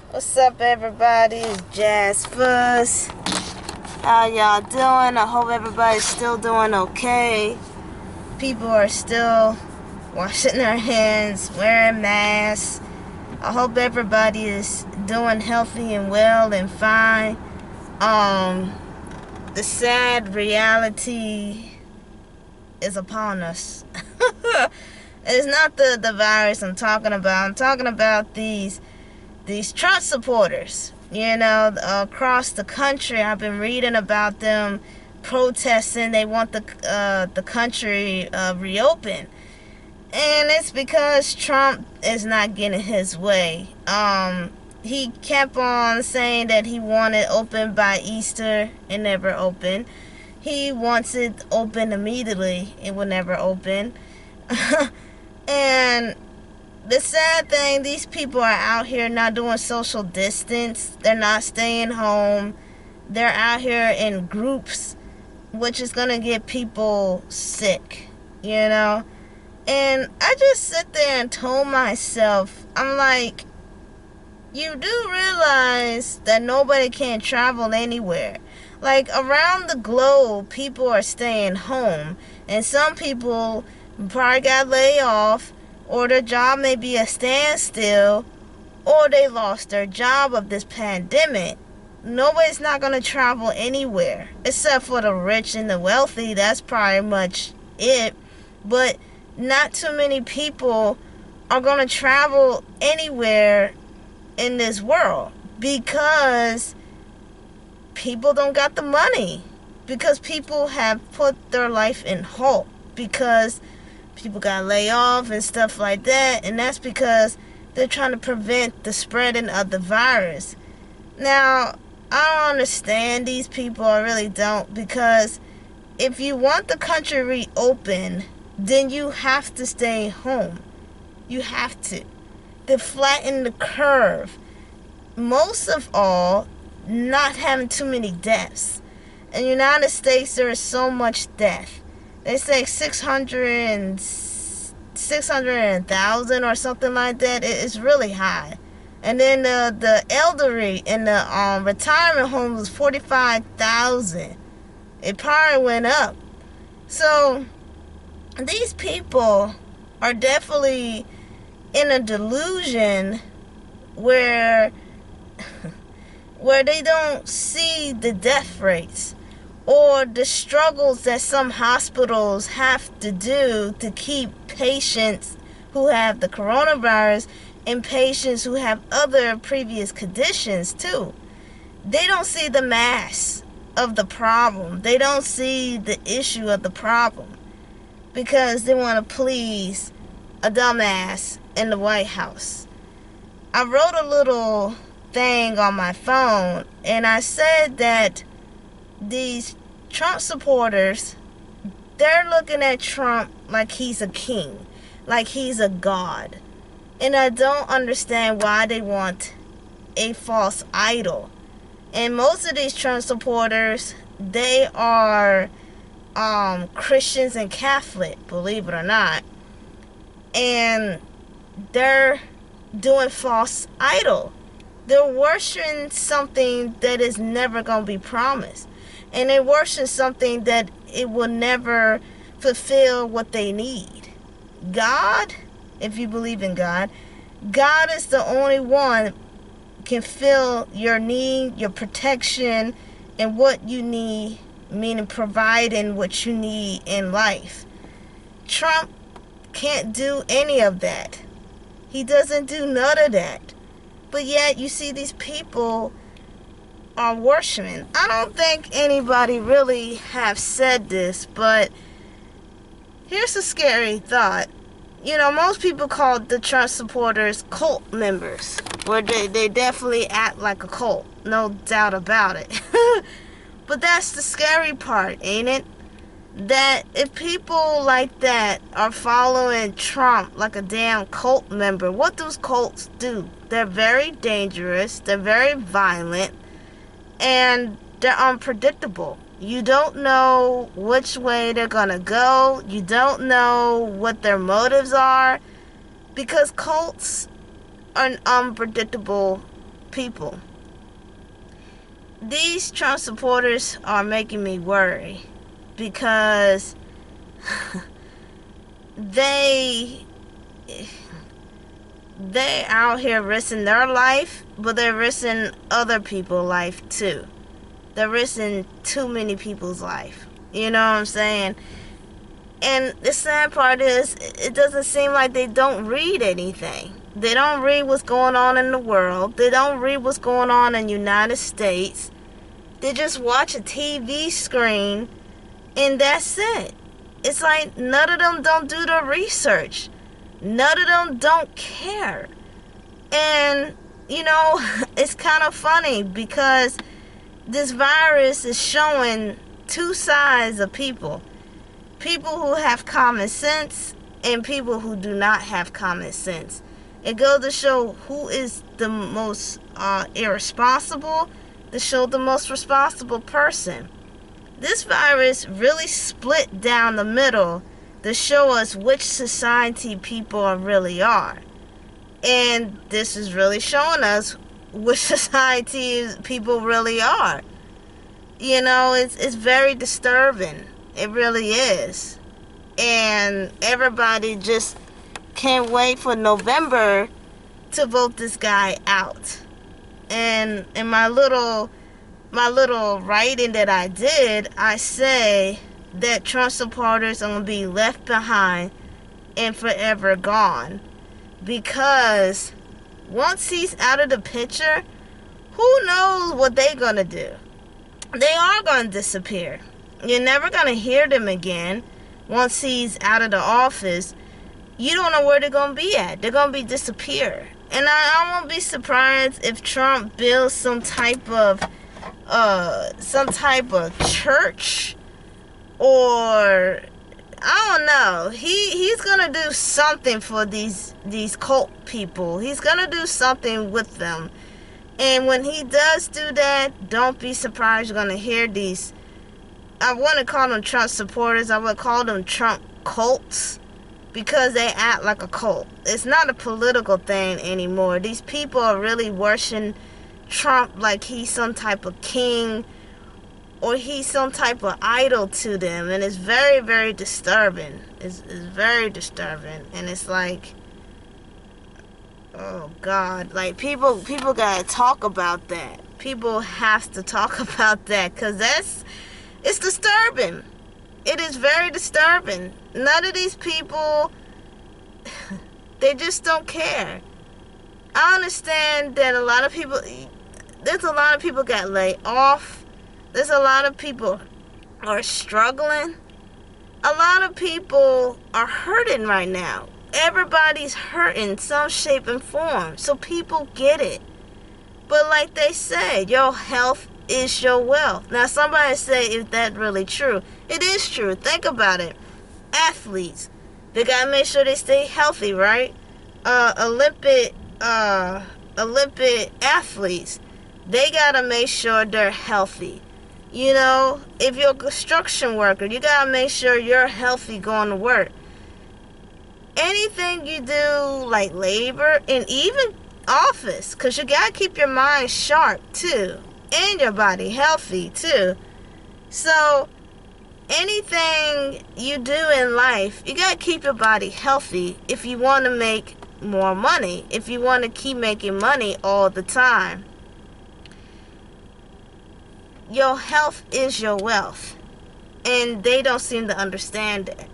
What's up, everybody? It's Jazz Fuzz. How y'all doing? I hope everybody's still doing okay. People are still washing their hands, wearing masks. I hope everybody is doing healthy and well and fine. The sad reality is upon us. It's not the virus I'm talking about. I'm talking about these Trump supporters, across the country. I've been reading about them protesting. They want the country reopened, and it's because Trump is not getting his way. He kept on saying that he wanted open by Easter. It never opened. He wants it open immediately. It will never open. And the sad thing, these people are out here not doing social distance. They're not staying home. They're out here in groups, which is going to get people sick, And I just sit there and told myself, I'm like, you do realize that nobody can travel anywhere. Like, around the globe, people are staying home. And some people probably got laid off, or their job may be a standstill, or they lost their job of this pandemic. Nobody's not going to travel anywhere, except for the rich and the wealthy. That's probably much it. But not too many people are going to travel anywhere in this world, because people don't got the money, because people have put their life in halt, because people got laid off and stuff like that, and that's because they're trying to prevent the spreading of the virus. Now, I don't understand these people. I really don't, because if you want the country reopened, then you have to stay home. You have to flatten the curve. Most of all, not having too many deaths. In the United States, there is so much death. They say 600,000 or something like that. It's really high. And then the elderly in the retirement homes was 45,000. It probably went up. So these people are definitely in a delusion where they don't see the death rates, or the struggles that some hospitals have to do to keep patients who have the coronavirus and patients who have other previous conditions too. They don't see the mass of the problem. They don't see the issue of the problem, because they want to please a dumbass in the White House. I wrote a little thing on my phone, and I said that these Trump supporters, they're looking at Trump like he's a king, like he's a god. And I don't understand why they want a false idol. And most of these Trump supporters, they are Christians and Catholic, believe it or not. And they're doing false idol. They're worshiping something that is never going to be promised. And they're worshiping something that it will never fulfill what they need. God, if you believe in God, God is the only one can fill your need, your protection, and what you need, meaning providing what you need in life. Trump can't do any of that. He doesn't do none of that. But yet you see these people are worshiping. I don't think anybody really have said this, but here's a scary thought. Most people call the Trump supporters cult members, where they definitely act like a cult. No doubt about it. But that's the scary part, ain't it? That if people like that are following Trump like a damn cult member, what do cults do? They're very dangerous, they're very violent, and they're unpredictable. You don't know which way they're gonna go. You don't know what their motives are, because cults are unpredictable people. These Trump supporters are making me worry because they out here risking their life, but they're risking other people's life too. They're risking too many people's life. You know what I'm saying? And the sad part is, it doesn't seem like they don't read anything. They don't read what's going on in the world. They don't read what's going on in the United States. They just watch a TV screen and that's it. It's like none of them don't do the research. None of them don't care. And, you know, it's kind of funny because this virus is showing two sides of people. People who have common sense and people who do not have common sense. It goes to show who is the most irresponsible, to show the most responsible person. This virus really split down the middle to show us which society people really are. And this is really showing us which society people really are. You know, it's very disturbing. It really is. And everybody just can't wait for November to vote this guy out. And in my little writing that I did, I say that Trump supporters are going to be left behind and forever gone. Because once he's out of the picture, who knows what they're going to do? They are going to disappear. You're never going to hear them again. Once he's out of the office, you don't know where they're going to be at. They're going to be disappear. And I won't be surprised if Trump builds some type of church, or I don't know. He's gonna do something for these cult people. He's gonna do something with them. And when he does do that, don't be surprised you're gonna hear these. I want to call them Trump supporters. I would call them Trump cults, because they act like a cult. It's not a political thing anymore. These people are really worshiping Trump like he's some type of king, or he's some type of idol to them. And it's very, very disturbing. It's very disturbing. And it's like, oh God, like people gotta talk about that. People have to talk about that, because it's disturbing. It is very disturbing. None of these people, they just don't care. I understand that there's a lot of people got laid off. There's a lot of people are struggling. A lot of people are hurting right now. Everybody's hurting some shape and form. So people get it. But like they said, your health is your wealth. Now somebody say, is that really true? It is true. Think about it. Athletes, they gotta make sure they stay healthy, right? Olympic athletes, they gotta make sure they're healthy. You know, if you're a construction worker, you gotta make sure you're healthy going to work. Anything you do, like labor and even office, because you gotta keep your mind sharp too, and your body healthy too. So anything you do in life, you gotta keep your body healthy if you want to make more money, if you want to keep making money all the time. Your health is your wealth, and they don't seem to understand it.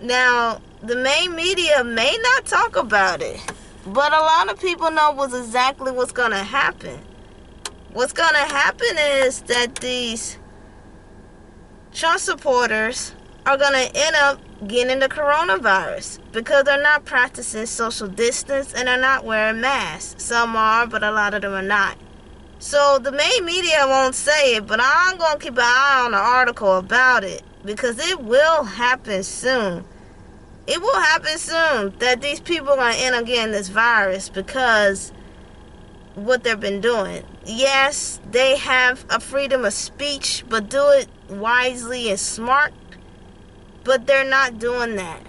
Now, the main media may not talk about it, but a lot of people know exactly what's going to happen. What's going to happen is that these Trump supporters are going to end up getting the coronavirus because they're not practicing social distance and they're not wearing masks. Some are, but a lot of them are not. So the main media won't say it, but I'm going to keep an eye on the article about it, because it will happen soon. It will happen soon that these people are going to end up getting this virus because what they've been doing. Yes, they have a freedom of speech, but do it wisely and smart. But they're not doing that.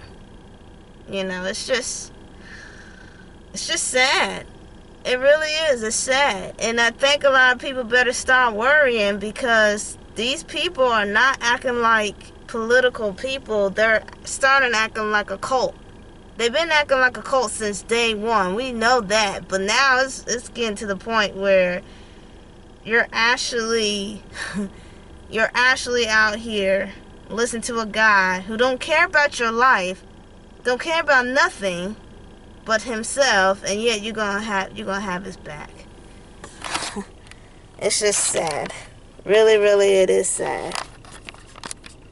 You know, it's just sad. It really is. It's sad. And I think a lot of people better start worrying, because these people are not acting like political people. They're starting acting like a cult. They've been acting like a cult since day one. We know that. But now it's getting to the point where you're actually out here listening to a guy who don't care about your life, don't care about nothing but himself, and yet you're gonna have his back. It's just sad. Really, really, it is sad.